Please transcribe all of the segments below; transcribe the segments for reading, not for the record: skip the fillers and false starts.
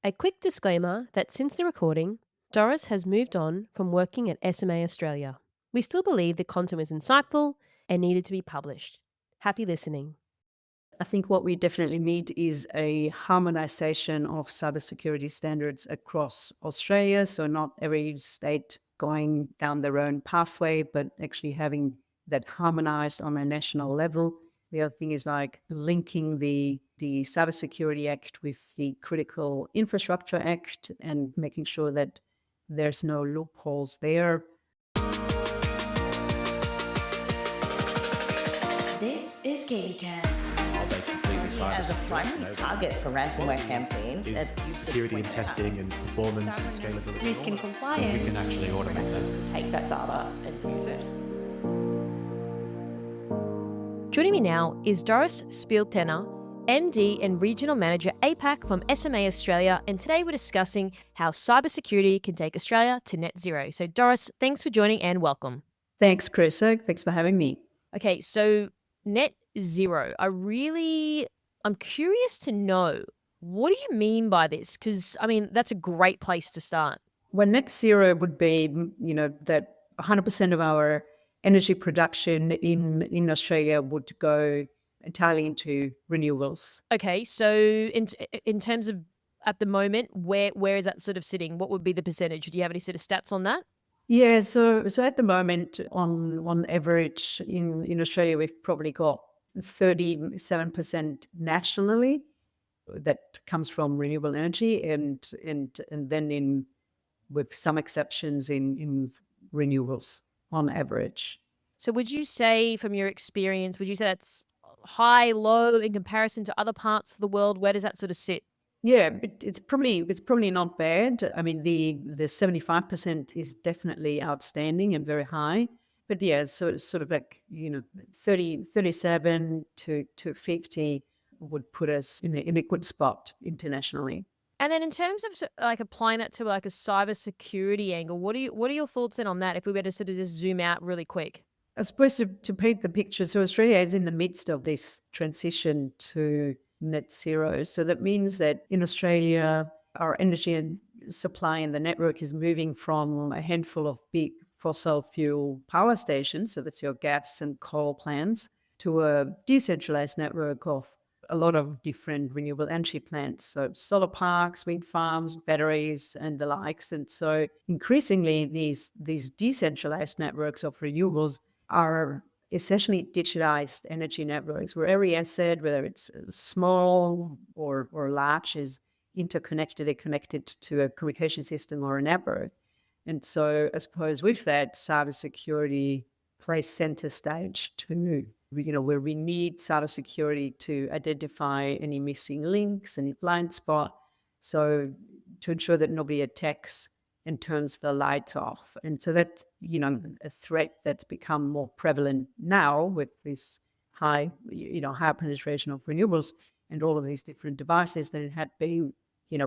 A quick disclaimer that since the recording, Doris has moved on from working at SMA Australia. We still believe the content was insightful and needed to be published. Happy listening. I think what we definitely need is a harmonization of cybersecurity standards across Australia. So, not every state going down their own pathway, but actually having that harmonized on a national level. The other thing is like linking the Cybersecurity Act with the Critical Infrastructure Act and making sure that there's no loopholes there. This is KBcast. Are they completely As a cybersecure? primary target for ransomware campaigns, Is as security and testing and performance and scalability. risk and We compliance, can actually automate that. take that data and use it. Joining me now is Doris Spielthenner, MD and Regional Manager APAC from SMA Australia, and today we're discussing how cybersecurity can take Australia to net zero. So, Doris, thanks for joining and welcome. Thanks, Chris. Thanks for having me. Okay, so net zero. I'm curious to know, what do you mean by this? Because, that's a great place to start. Well, net zero would be, that 100% of our energy production in Australia would go entirely into renewables. Okay, so in terms of at the moment, where is that sort of sitting? What would be the percentage? Do you have any sort of stats on that? Yeah, so at the moment, on average in Australia, we've probably got 37% nationally that comes from renewable energy, and then with some exceptions in renewables on average. So would you say, from your experience, would you say that's high, low in comparison to other parts of the world? Where does that sort of sit? Yeah, it's probably not bad. I mean, the 75% is definitely outstanding and very high. But yeah, so it's sort of like, 37 to 50 would put us in a good spot internationally. And then in terms of like applying that to like a cybersecurity angle, what are your thoughts in on that? If we were to sort of just zoom out really quick. I suppose to paint the picture, so Australia is in the midst of this transition to net zero. So that means that in Australia, our energy and supply in the network is moving from a handful of big fossil fuel power stations, so that's your gas and coal plants, to a decentralized network of a lot of different renewable energy plants. So solar parks, wind farms, batteries, and the likes. And so increasingly, these decentralized networks of renewables are essentially digitized energy networks where every asset, whether it's small or large, is interconnected and connected to a communication system or a network. And so I suppose with that, cybersecurity plays center stage too, where we need cybersecurity to identify any missing links, any blind spot, so to ensure that nobody attacks and turns the lights off. And so that's, a threat that's become more prevalent now with this high penetration of renewables and all of these different devices than it had been,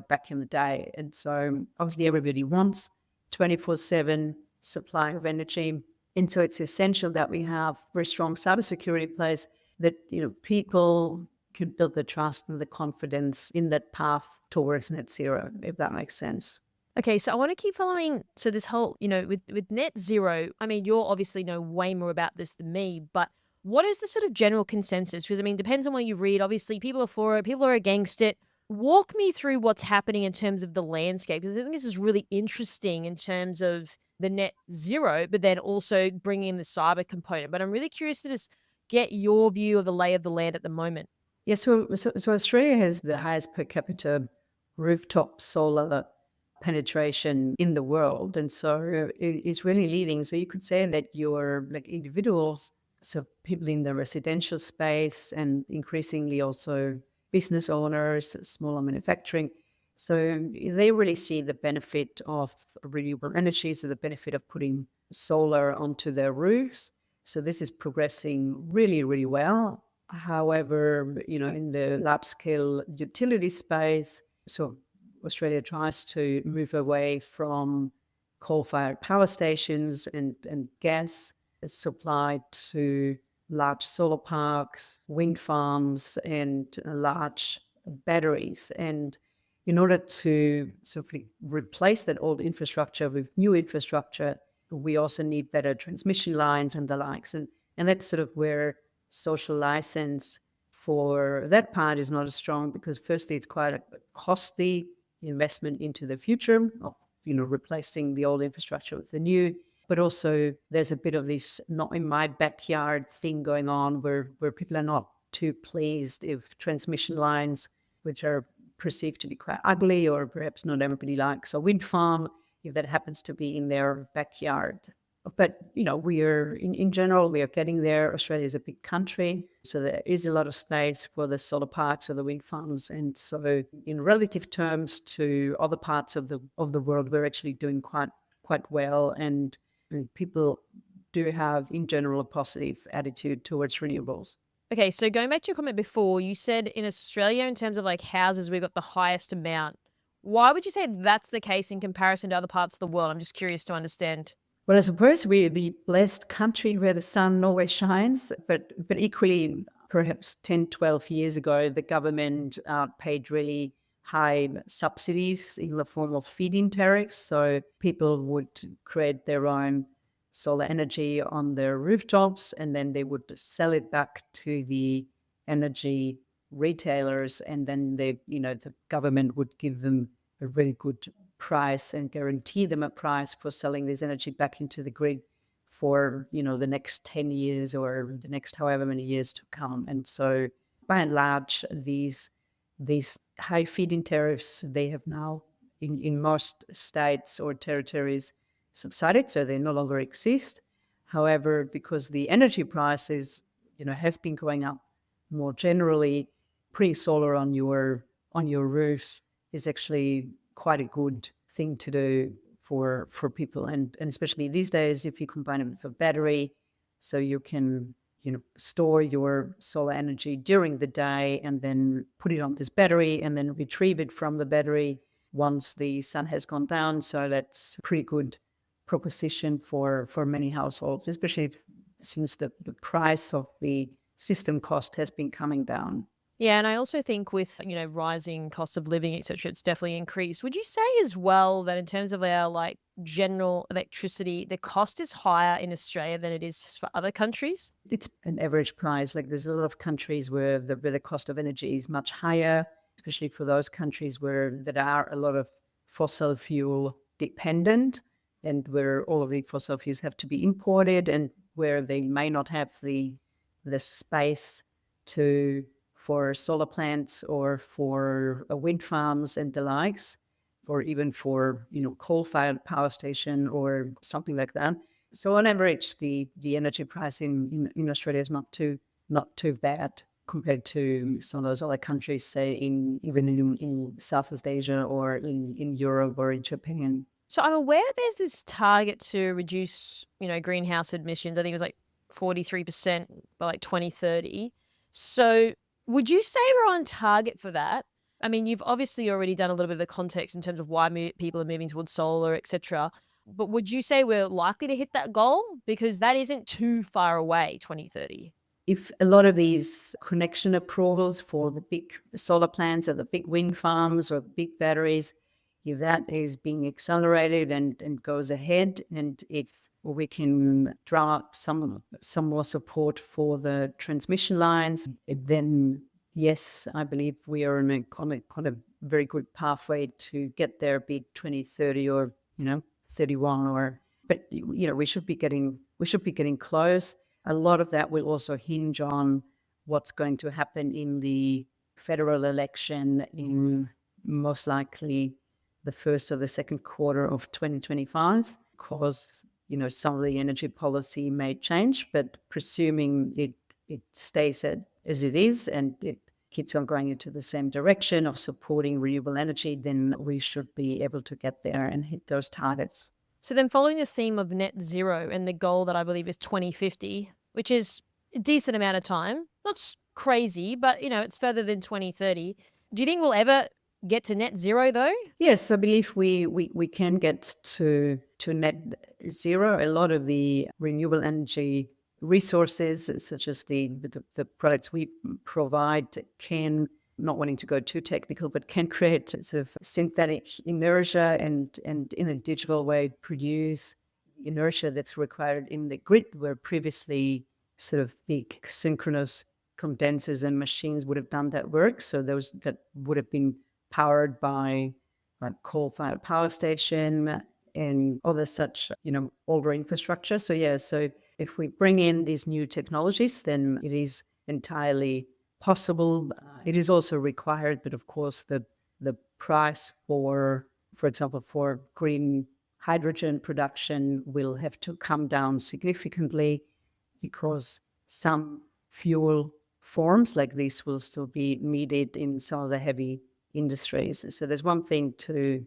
back in the day. And so obviously everybody wants 24/7 supply of energy. And so it's essential that we have very strong cybersecurity in place that, people can build the trust and the confidence in that path towards net zero, if that makes sense. Okay, so I want to keep following. So this whole, with net zero, you'll obviously know way more about this than me, but what is the sort of general consensus? Because depends on what you read. Obviously, people are for it, people are against it. Walk me through what's happening in terms of the landscape, because I think this is really interesting in terms of the net zero, but then also bringing in the cyber component. But I'm really curious to just get your view of the lay of the land at the moment. Yeah, so Australia has the highest per capita rooftop solar penetration in the world, and so it is really leading. So you could say that you're like individuals, so people in the residential space, and increasingly also business owners, smaller manufacturing. So they really see the benefit of renewable energy, so the benefit of putting solar onto their roofs. So this is progressing really, really well. However, in the large scale utility space, so Australia tries to move away from coal-fired power stations and gas supplied to large solar parks, wind farms, and large batteries. And in order to sort of replace that old infrastructure with new infrastructure, we also need better transmission lines and the likes. And that's sort of where social license for that part is not as strong, because firstly, it's quite a costly investment into the future of, replacing the old infrastructure with the new. But also there's a bit of this not in my backyard thing going on where people are not too pleased if transmission lines, which are perceived to be quite ugly or perhaps not everybody likes a wind farm, if that happens to be in their backyard. But, we are, in general, we are getting there. Australia is a big country, so there is a lot of space for the solar parks or the wind farms. And so in relative terms to other parts of the world, we're actually doing quite well. And people do have, in general, a positive attitude towards renewables. Okay, so going back to your comment before, you said in Australia, in terms of like houses, we've got the highest amount. Why would you say that's the case in comparison to other parts of the world? I'm just curious to understand. Well, I suppose we're the blessed country where the sun always shines, but equally, perhaps 10, 12 years ago, the government paid really high subsidies in the form of feed-in tariffs. So people would create their own solar energy on their rooftops, and then they would sell it back to the energy retailers, and then the government would give them a really good price and guarantee them a price for selling this energy back into the grid for the next 10 years or the next however many years to come. And so by and large, these high feed-in tariffs, they have now in most states or territories subsided, so they no longer exist. However, because the energy prices have been going up more generally, putting solar on your roof is actually quite a good thing to do for people, and especially these days if you combine it with a battery, so you can store your solar energy during the day and then put it on this battery and then retrieve it from the battery once the sun has gone down. So that's a pretty good proposition for many households, especially since the price of the system cost has been coming down. Yeah, and I also think with, rising cost of living, et cetera, it's definitely increased. Would you say as well that in terms of our general electricity, the cost is higher in Australia than it is for other countries? It's an average price. There's a lot of countries where the cost of energy is much higher, especially for those countries where there are a lot of fossil fuel dependent and where all of the fossil fuels have to be imported and where they may not have the space for solar plants or for wind farms and the likes, or even for coal-fired power station or something like that. So on average, the energy price in Australia is not too bad compared to some of those other countries, say even in Southeast Asia or in Europe or in Japan. So I'm aware there's this target to reduce, greenhouse emissions. I think it was 43% by 2030. So would you say we're on target for that? I mean, you've obviously already done a little bit of the context in terms of why people are moving towards solar, etc. But would you say we're likely to hit that goal? Because that isn't too far away, 2030. If a lot of these connection approvals for the big solar plants or the big wind farms or big batteries, if that is being accelerated and goes ahead, and if we can draw up some more support for the transmission lines, then yes, I believe we are on a very good pathway to get there, be it 2030 or 31 but we should be getting close. A lot of that will also hinge on what's going to happen in the federal election in most likely the first or the second quarter of 2025, because some of the energy policy may change, but presuming it stays as it is and it keeps on going into the same direction of supporting renewable energy, then we should be able to get there and hit those targets. So then following the theme of net zero and the goal that I believe is 2050, which is a decent amount of time, not crazy, but it's further than 2030. Do you think we'll ever get to net zero though? Yes, I believe we can get to net zero. A lot of the renewable energy resources, such as the products we provide, can not wanting to go too technical, but can create sort of synthetic inertia and in a digital way produce inertia that's required in the grid, where previously sort of big synchronous condensers and machines would have done that work. So those that would have been powered by like coal-fired power station and other such, older infrastructure. So yeah, so if we bring in these new technologies, then it is entirely possible. It is also required, but of course the price for example, for green hydrogen production will have to come down significantly because some fuel forms like this will still be needed in some of the heavy industries. So there's one thing to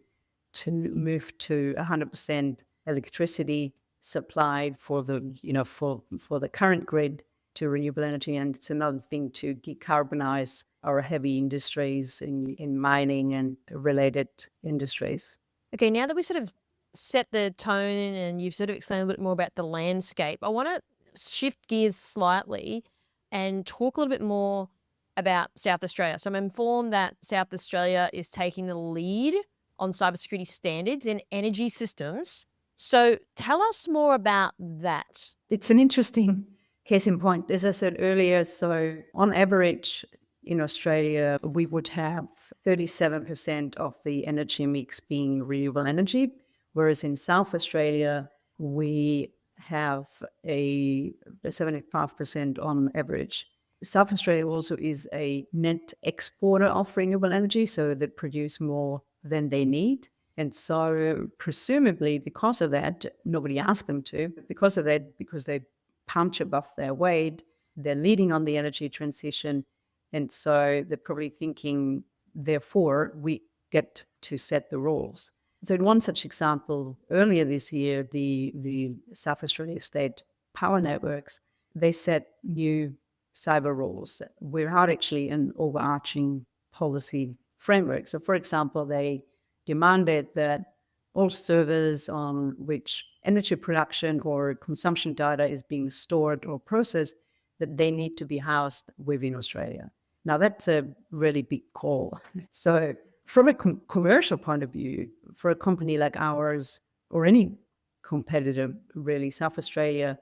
move to 100% electricity supplied for the for the current grid to renewable energy, and it's another thing to decarbonize our heavy industries in mining and related industries. Okay, now that we sort of set the tone and you've sort of explained a bit more about the landscape, I want to shift gears slightly and talk a little bit more about South Australia. So I'm informed that South Australia is taking the lead on cybersecurity standards in energy systems. So tell us more about that. It's an interesting case in point. As I said earlier, so on average in Australia, we would have 37% of the energy mix being renewable energy, whereas in South Australia, we have a 75% on average. South Australia also is a net exporter of renewable energy, so they produce more than they need. And so presumably because of that, nobody asked them to, but because of that, because they punch above their weight, they're leading on the energy transition. And so they're probably thinking, therefore, we get to set the rules. So in one such example, earlier this year, the South Australia State Power Networks, they set new cyber rules without actually an overarching policy framework. So for example, they demanded that all servers on which energy production or consumption data is being stored or processed, that they need to be housed within Australia. Now, that's a really big call. So from a commercial point of view, for a company like ours or any competitor, really, South Australia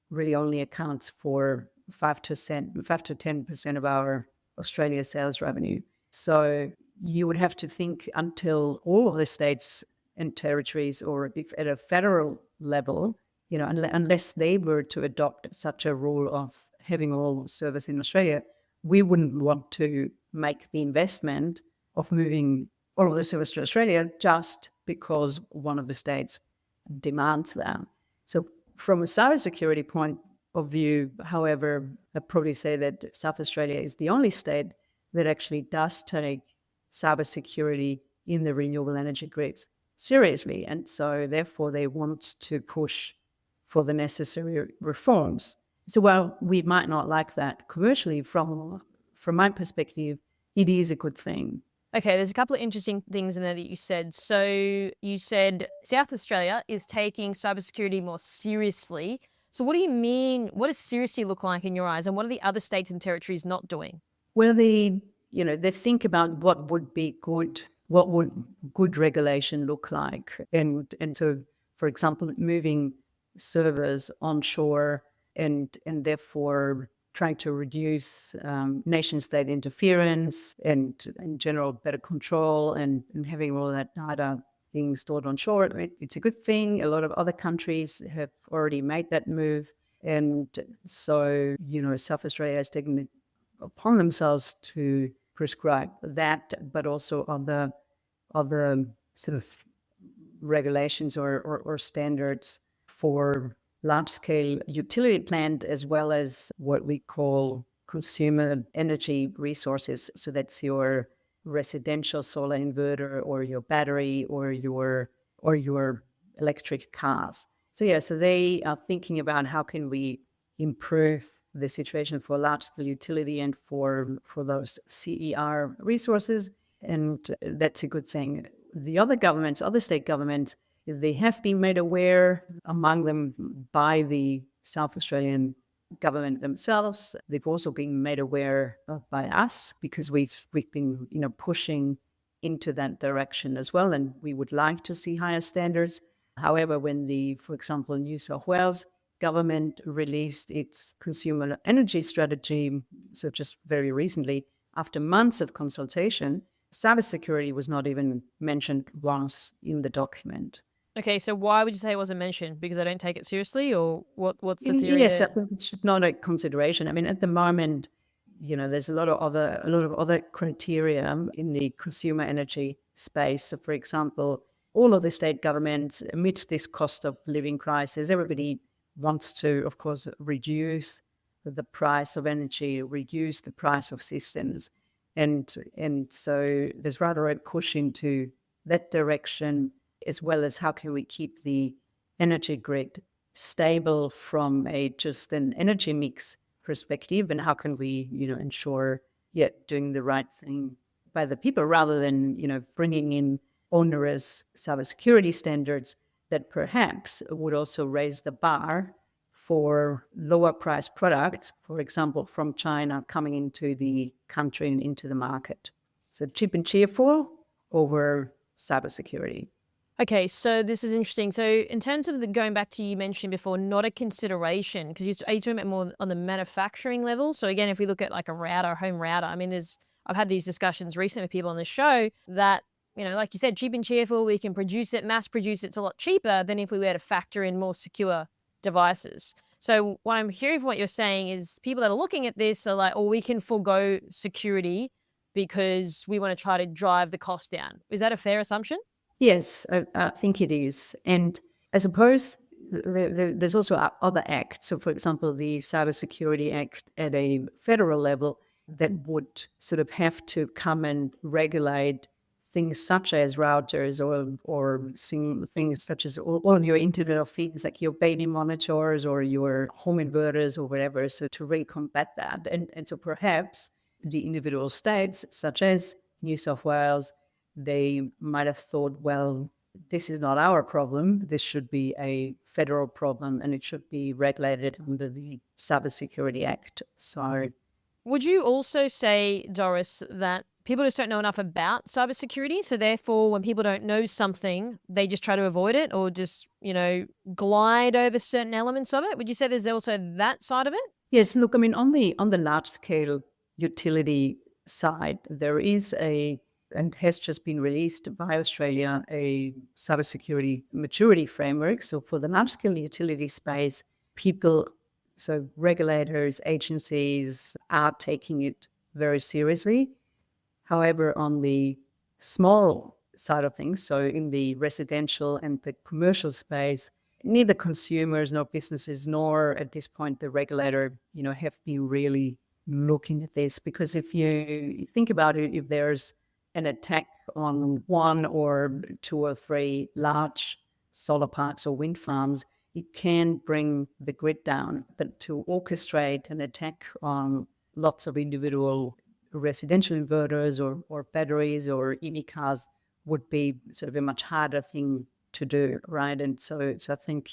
really only accounts for 5 to 10% of our Australia sales revenue. So you would have to think until all of the states and territories, or if at a federal level, unless they were to adopt such a rule of having all servers in Australia, we wouldn't want to make the investment of moving all of the servers to Australia just because one of the states demands that. So from a cybersecurity point of view, however, I'd probably say that South Australia is the only state that actually does take cybersecurity in the renewable energy grids seriously. And so therefore they want to push for the necessary reforms. So while we might not like that commercially, from my perspective, it is a good thing. Okay, there's a couple of interesting things in there that you said. So you said South Australia is taking cybersecurity more seriously. So what do you mean? What does seriously look like in your eyes? And what are the other states and territories not doing? Well, they think about what would be good, what would good regulation look like. And so, for example, moving servers onshore and therefore trying to reduce nation-state interference and in general better control and having all that data being stored onshore. It's a good thing. A lot of other countries have already made that move. And so, South Australia has taken it upon themselves to prescribe that, but also other sort of regulations or standards for large-scale utility plant, as well as what we call consumer energy resources. So that's your residential solar inverter or your battery or your electric cars. So they are thinking about how can we improve the situation for large-scale utility and for those CER resources, and that's a good thing. The other state governments, they have been made aware, among them by the South Australian government themselves. They've also been made aware of by us because we've been, pushing into that direction as well, and we would like to see higher standards. However, when for example, New South Wales government released its consumer energy strategy, so just very recently, after months of consultation, cybersecurity was not even mentioned once in the document. Okay, so why would you say it wasn't mentioned? Because they don't take it seriously, or what's the theory Yes, there? it's just not a consideration. I mean, at the moment, there's a lot of other criteria in the consumer energy space. So, for example, all of the state governments, amidst this cost of living crisis, everybody wants to, of course, reduce the price of energy, reduce the price of systems, and so there's rather a push into that direction, as well as how can we keep the energy grid stable from just an energy mix perspective, and how can we ensure doing the right thing by the people rather than bringing in onerous cybersecurity standards that perhaps would also raise the bar for lower priced products, for example from China coming into the country and into the market. So cheap and cheerful over cybersecurity. Okay, so this is interesting. So in terms of going back to, you mentioned before, not a consideration, because are you talking about more on the manufacturing level? So again, if we look at like a router, home router, I mean, I've had these discussions recently with people on the show that, like you said, cheap and cheerful, we can produce it, mass produce it, it's a lot cheaper than if we were to factor in more secure devices. So what I'm hearing from what you're saying is people that are looking at this are like, oh, we can forego security because we want to try to drive the cost down. Is that a fair assumption? Yes, I think it is. And I suppose there's also other acts. So, for example, the Cybersecurity Act at a federal level that would sort of have to come and regulate things such as routers or things such as all your Internet of Things, like your baby monitors or your home inverters or whatever, so to really combat that. And so perhaps the individual states, such as New South Wales, they might have thought, well, this is not our problem. This should be a federal problem and it should be regulated under the Cybersecurity Act. So, would you also say, Doris, that people just don't know enough about cybersecurity? So therefore, when people don't know something, they just try to avoid it or just, glide over certain elements of it? Would you say there's also that side of it? yes, look, I mean, on the large scale utility side, there is and has just been released by Australia, a cybersecurity maturity framework. So for the large scale utility space, so regulators, agencies are taking it very seriously. However, on the small side of things, so in the residential and the commercial space, neither consumers nor businesses nor at this point the regulator, have been really looking at this. Because if you think about it, if there's an attack on one or two or three large solar parks or wind farms, it can bring the grid down. But to orchestrate an attack on lots of individual residential inverters or batteries or EV cars would be sort of a much harder thing to do, right? And so I think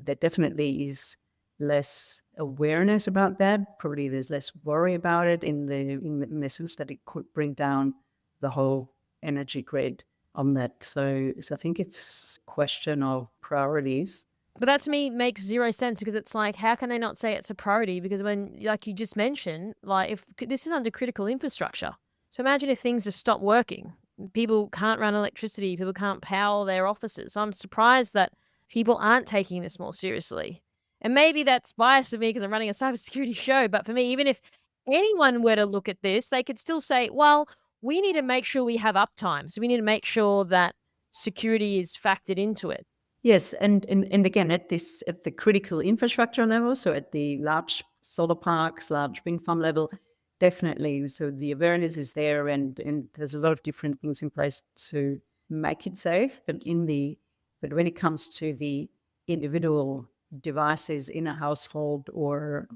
there definitely is less awareness about that. Probably there's less worry about it in the sense that it could bring down the whole energy grid on that. So I think it's a question of priorities. But that to me makes zero sense, because it's like, how can they not say it's a priority? Because when, like you just mentioned, like if this is under critical infrastructure. So imagine if things just stop working. People can't run electricity. People can't power their offices. So I'm surprised that people aren't taking this more seriously. And maybe that's biased of me because I'm running a cybersecurity show. But for me, even if anyone were to look at this, they could still say, well, we need to make sure we have uptime. So we need to make sure that security is factored into it. Yes, and again at the critical infrastructure level, so at the large solar parks, large wind farm level, definitely. So the awareness is there, and there's a lot of different things in place to make it safe. But when it comes to the individual devices in a household or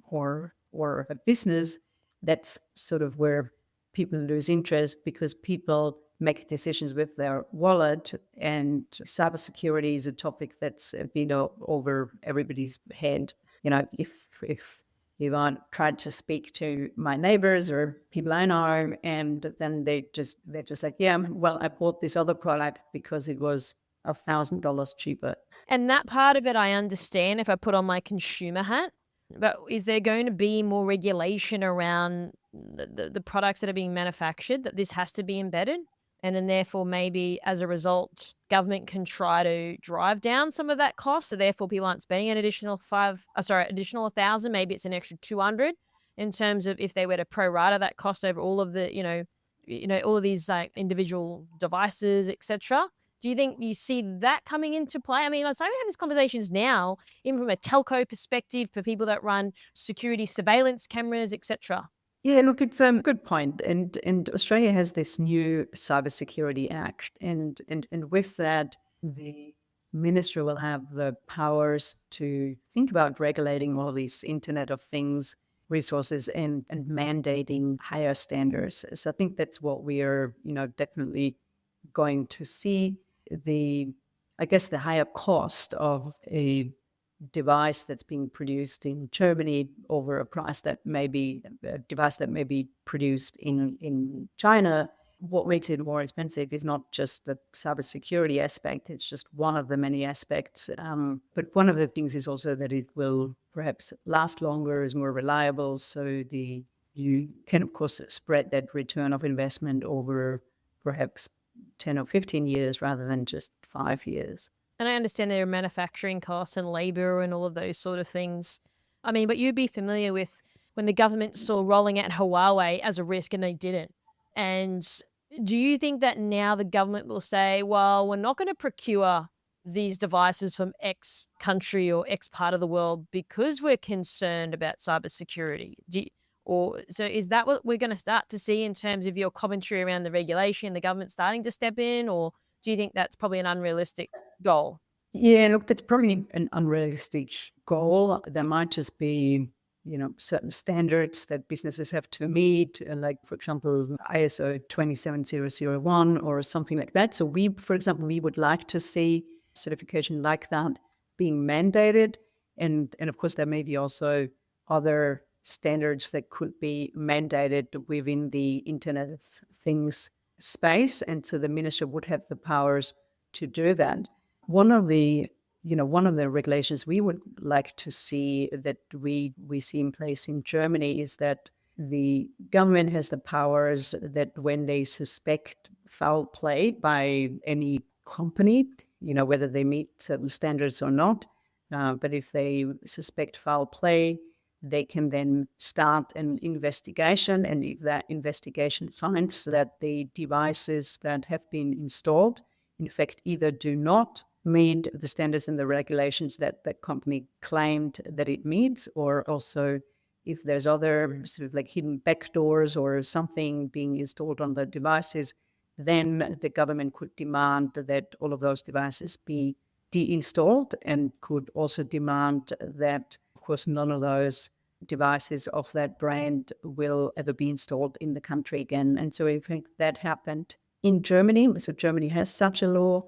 a business, that's sort of where people lose interest, because people make decisions with their wallet, and cybersecurity is a topic that's been over everybody's head. If if I tried to speak to my neighbors or people I know, and then they're just like, yeah, well, I bought this other product because it was $1,000 cheaper. And that part of it I understand if I put on my consumer hat, but is there going to be more regulation around the products that are being manufactured, that this has to be embedded? And then therefore maybe as a result, government can try to drive down some of that cost. So therefore people aren't spending an additional 1,000, maybe it's an extra 200 in terms of if they were to pro rata that cost over all of the, all of these like individual devices, etc. Do you think you see that coming into play? I mean, I'm starting to have these conversations now, even from a telco perspective, for people that run security surveillance cameras, etc. Yeah, look, it's a good point. And Australia has this new Cybersecurity Act. And with that, the minister will have the powers to think about regulating all these Internet of Things resources and mandating higher standards. So I think that's what we are, definitely going to see. I guess the higher cost of a device that's being produced in Germany over a device that may be produced in China. What makes it more expensive is not just the cybersecurity aspect, it's just one of the many aspects. But one of the things is also that it will perhaps last longer, is more reliable. So you can, of course, spread that return of investment over perhaps 10 or 15 years rather than just 5 years. And I understand there are manufacturing costs and labor and all of those sort of things. I mean, but you'd be familiar with when the government saw rolling out Huawei as a risk and they didn't. And do you think that now the government will say, well, we're not going to procure these devices from X country or X part of the world because we're concerned about cybersecurity? So is that what we're going to start to see in terms of your commentary around the regulation, the government starting to step in, or do you think that's probably an unrealistic goal? Yeah, look, that's probably an unrealistic goal. There might just be, certain standards that businesses have to meet, like, for example, ISO 27001 or something like that. So for example, we would like to see certification like that being mandated. And of course, there may be also other standards that could be mandated within the Internet of Things space. And so the minister would have the powers to do that. One of the regulations we would like to see that we see in place in Germany is that the government has the powers that when they suspect foul play by any company, whether they meet certain standards or not, but if they suspect foul play, they can then start an investigation. And if that investigation finds that the devices that have been installed, in fact, either do not meet the standards and the regulations that the company claimed that it meets, or also if there's other sort of like hidden backdoors or something being installed on the devices, then the government could demand that all of those devices be deinstalled, and could also demand that, of course, none of those devices of that brand will ever be installed in the country again. And so I think that happened in Germany. So Germany has such a law.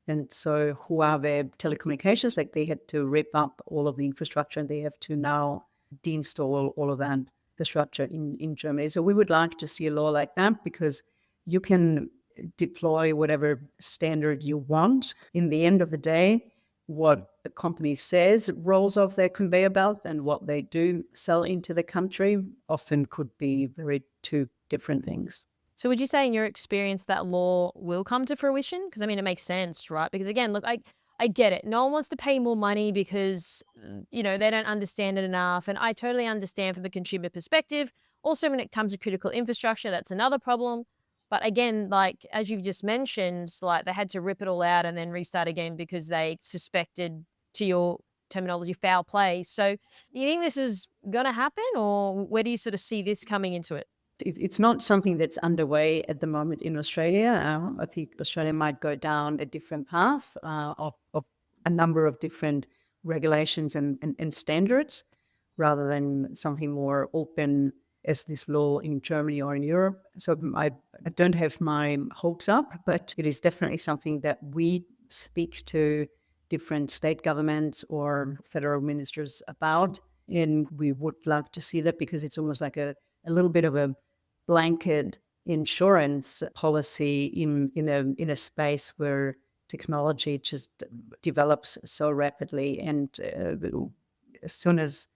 And so Huawei Telecommunications, like, they had to rip up all of the infrastructure and they have to now deinstall all of that infrastructure in Germany. So we would like to see a law like that, because you can deploy whatever standard you want. In the end of the day, what the company says rolls off their conveyor belt and what they do sell into the country often could be very two different things. So would you say in your experience that law will come to fruition? Because, I mean, it makes sense, right? Because, again, look, I get it. No one wants to pay more money because, they don't understand it enough. And I totally understand from a consumer perspective. Also, when it comes to critical infrastructure, that's another problem. But again, like, as you've just mentioned, like, they had to rip it all out and then restart again because they suspected, to your terminology, foul play. So do you think this is going to happen, or where do you sort of see this coming into it? It's not something that's underway at the moment in Australia. I think Australia might go down a different path of a number of different regulations and standards, rather than something more open as this law in Germany or in Europe. So I don't have my hopes up, but it is definitely something that we speak to different state governments or federal ministers about. And we would like to see that because it's almost like a little bit of a blanket insurance policy in a space where technology just develops so rapidly. And as soon as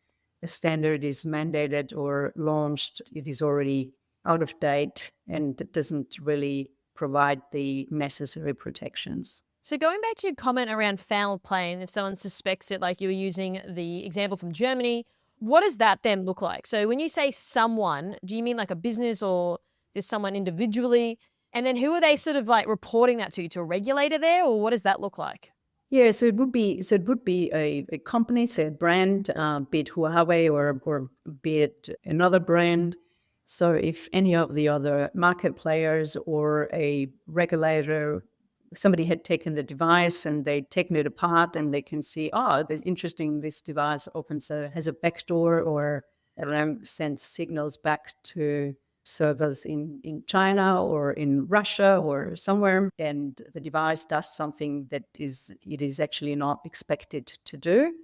a standard is mandated or launched, it is already out of date and it doesn't really provide the necessary protections. So going back to your comment around foul play, and if someone suspects it, like you were using the example from Germany, what does that then look like? So when you say someone, do you mean like a business or just someone individually? And then who are they sort of like reporting that to a regulator there, or what does that look like? Yeah, so it would be a company, say a brand, be it Huawei or be it another brand. So if any of the other market players or a regulator, somebody had taken the device and they'd taken it apart and they can see, oh, there's interesting, this device has a backdoor or sends signals back to servers in China or in Russia or somewhere, and the device does something that it is actually not expected to do,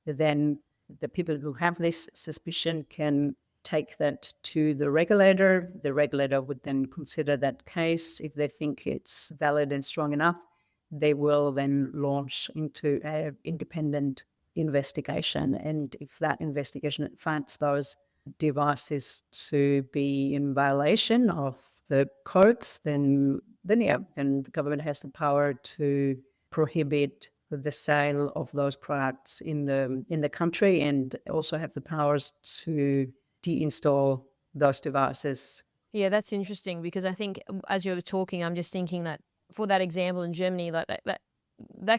then the people who have this suspicion can take that to the regulator. The regulator would then consider that case. If they think it's valid and strong enough, they will then launch into an independent investigation. And if that investigation finds those devices to be in violation of the codes, then the government has the power to prohibit the sale of those products in the country, and also have the powers to deinstall those devices. Yeah, that's interesting because I think as you were talking, I'm just thinking that for that example in Germany, like that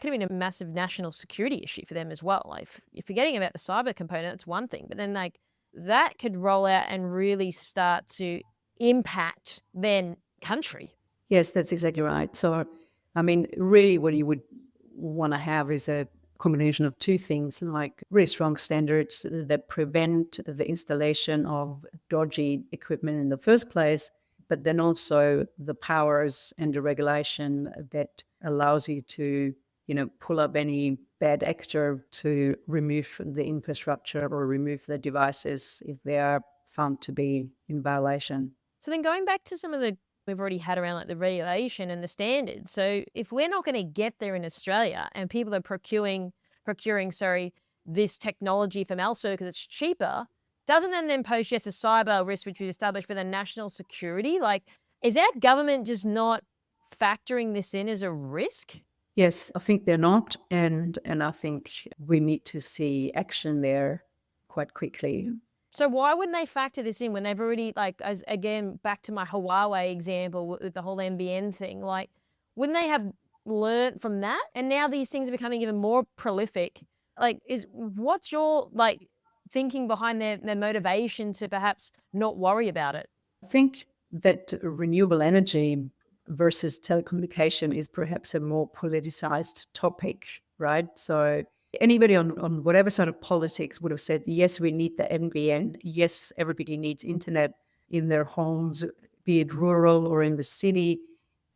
could have been a massive national security issue for them as well. Like if forgetting about the cyber component, it's one thing, but then like that could roll out and really start to impact then country. Yes, that's exactly right. So, I mean, really what you would want to have is a combination of two things, like really strong standards that prevent the installation of dodgy equipment in the first place, but then also the powers and the regulation that allows you to, pull up any bad actor to remove the infrastructure or remove the devices if they are found to be in violation. So then going back to some of the we've already had around like the regulation and the standards. So if we're not going to get there in Australia and people are procuring this technology from elsewhere because it's cheaper, doesn't that then pose just a cyber risk which we established for the national security? Like, is our government just not factoring this in as a risk? Yes, I think they're not, and I think we need to see action there quite quickly. So why wouldn't they factor this in when they've already, like, as again, back to my Huawei example with the whole NBN thing, like, wouldn't they have learnt from that? And now these things are becoming even more prolific. Like, what's your, like, thinking behind their motivation to perhaps not worry about it? I think that renewable energy versus telecommunication is perhaps a more politicized topic, right? So anybody on whatever side of politics would have said, yes, we need the NBN. Yes, everybody needs internet in their homes, be it rural or in the city.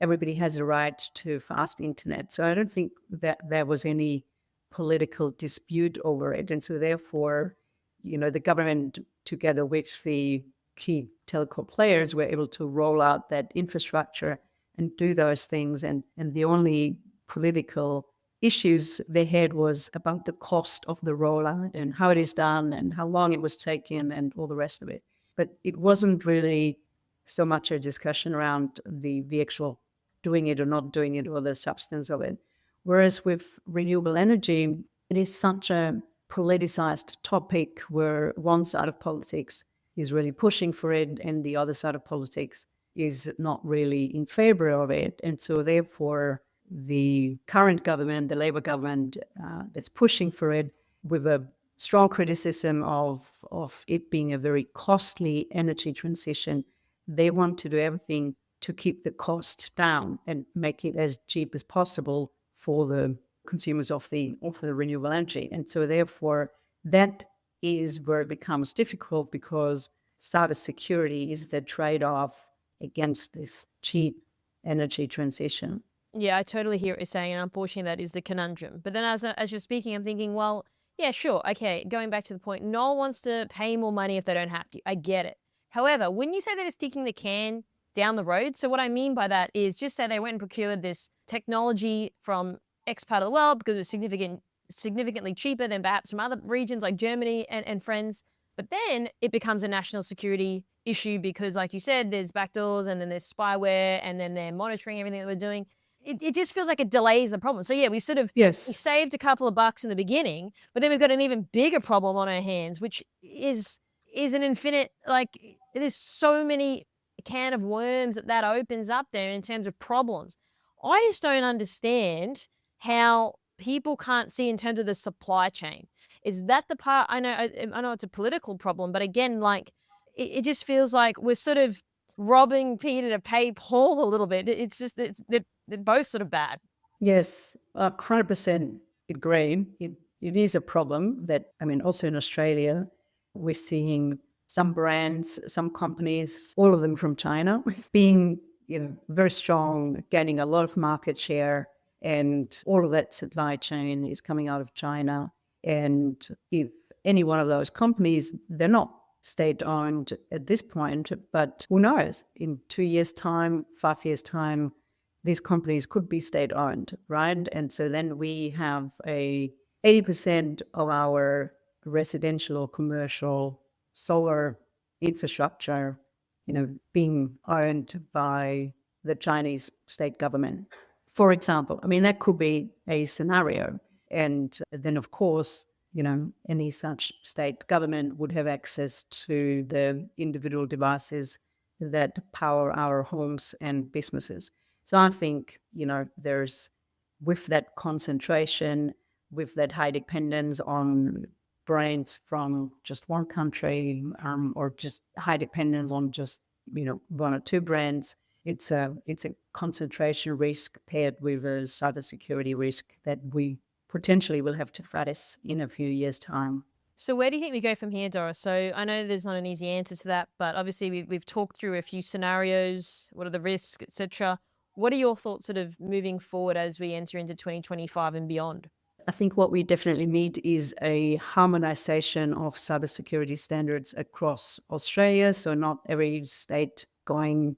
Everybody has a right to fast internet. So I don't think that there was any political dispute over it. And so therefore, the government, together with the key telco players, were able to roll out that infrastructure and do those things. And the only political issues they had was about the cost of the rollout and how it is done and how long it was taken and all the rest of it. But it wasn't really so much a discussion around the actual doing it or not doing it or the substance of it. Whereas with renewable energy, it is such a politicized topic where one side of politics is really pushing for it and the other side of politics is not really in favor of it. And so therefore, the current government, the Labour government that's pushing for it, with a strong criticism of it being a very costly energy transition, they want to do everything to keep the cost down and make it as cheap as possible for the consumers of the renewable energy. And so therefore, that is where it becomes difficult because cybersecurity is the trade-off against this cheap energy transition. Yeah, I totally hear what you're saying, and unfortunately, that is the conundrum. But then, as you're speaking, I'm thinking, well, Yeah, sure. Okay, going back to the point, no one wants to pay more money if they don't have to. I get it. However, when you say that it's kicking the can down the road, so what I mean by that is just say they went and procured this technology from X part of the world because it's significantly cheaper than perhaps from other regions like Germany and friends. But then it becomes a national security issue because, like you said, there's backdoors and then there's spyware and then they're monitoring everything that we're doing. It just feels like it delays the problem. So yeah, we Yes. saved a couple of bucks in the beginning, but then we've got an even bigger problem on our hands, which is an infinite, like, there's so many can of worms that opens up there in terms of problems. I just don't understand how people can't see in terms of the supply chain. Is that the part? I know it's a political problem, but again, like, it just feels like we're sort of robbing Peter to pay Paul a little bit. It's just they're both sort of bad. Yes, 100% agree. It is a problem that, I mean, also in Australia, we're seeing some brands, some companies, all of them from China, being, very strong, gaining a lot of market share, and all of that supply chain is coming out of China. And if any one of those companies, they're not state-owned at this point, but who knows? In 2 years' time, 5 years' time, these companies could be state-owned, right? And so then we have 80% of our residential or commercial solar infrastructure, being owned by the Chinese state government, for example. I mean, that could be a scenario. And then, of course, any such state government would have access to the individual devices that power our homes and businesses. So I think, there's, with that concentration, with that high dependence on brands from just one country, or just high dependence on just, one or two brands, it's a concentration risk paired with a cybersecurity risk that we potentially will have to face in a few years' time. So where do you think we go from here, Doris? So I know there's not an easy answer to that, but obviously we've talked through a few scenarios. What are the risks, etc. What are your thoughts sort of moving forward as we enter into 2025 and beyond? I think what we definitely need is a harmonization of cybersecurity standards across Australia. So not every state going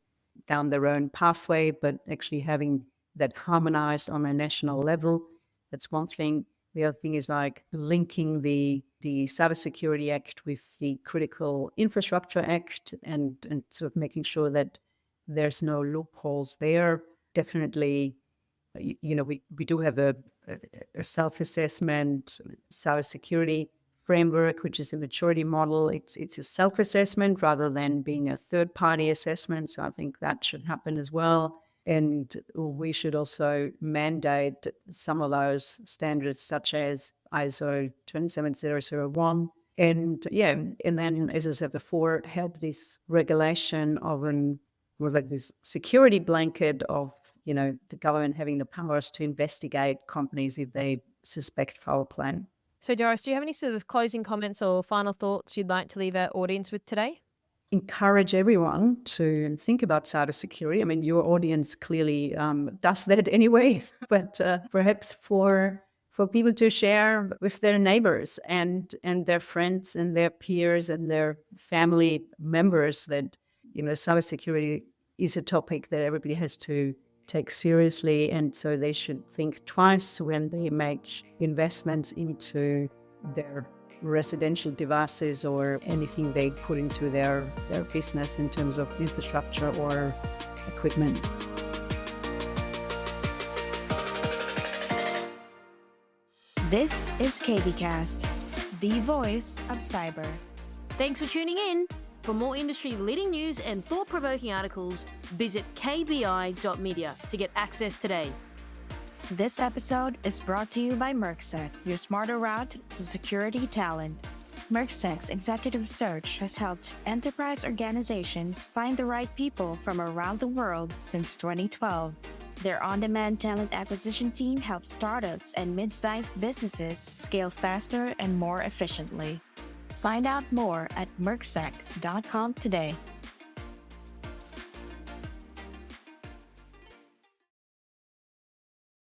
down their own pathway, but actually having that harmonized on a national level. That's one thing. The other thing is like linking the Cybersecurity Act with the Critical Infrastructure Act and sort of making sure that there's no loopholes there. Definitely, we do have a self-assessment cybersecurity framework, which is a maturity model. It's a self-assessment rather than being a third-party assessment. So I think that should happen as well. And we should also mandate some of those standards, such as ISO 27001. And then, as I said before, help this regulation of this security blanket of, the government having the powers to investigate companies if they suspect foul play. So Doris, do you have any sort of closing comments or final thoughts you'd like to leave our audience with today? Encourage everyone to think about cybersecurity. I mean, your audience clearly does that anyway, but perhaps for people to share with their neighbors and their friends and their peers and their family members that, cybersecurity is a topic that everybody has to take seriously. And so they should think twice when they make investments into their residential devices or anything they put into their business in terms of infrastructure or equipment. This is KBcast, the voice of cyber. Thanks for tuning in. For more industry-leading news and thought-provoking articles, visit kbi.media to get access today. This episode is brought to you by Mercsec, your smarter route to security talent. Mercsec's executive search has helped enterprise organizations find the right people from around the world since 2012. Their on-demand talent acquisition team helps startups and mid-sized businesses scale faster and more efficiently. Find out more at mercsec.com today.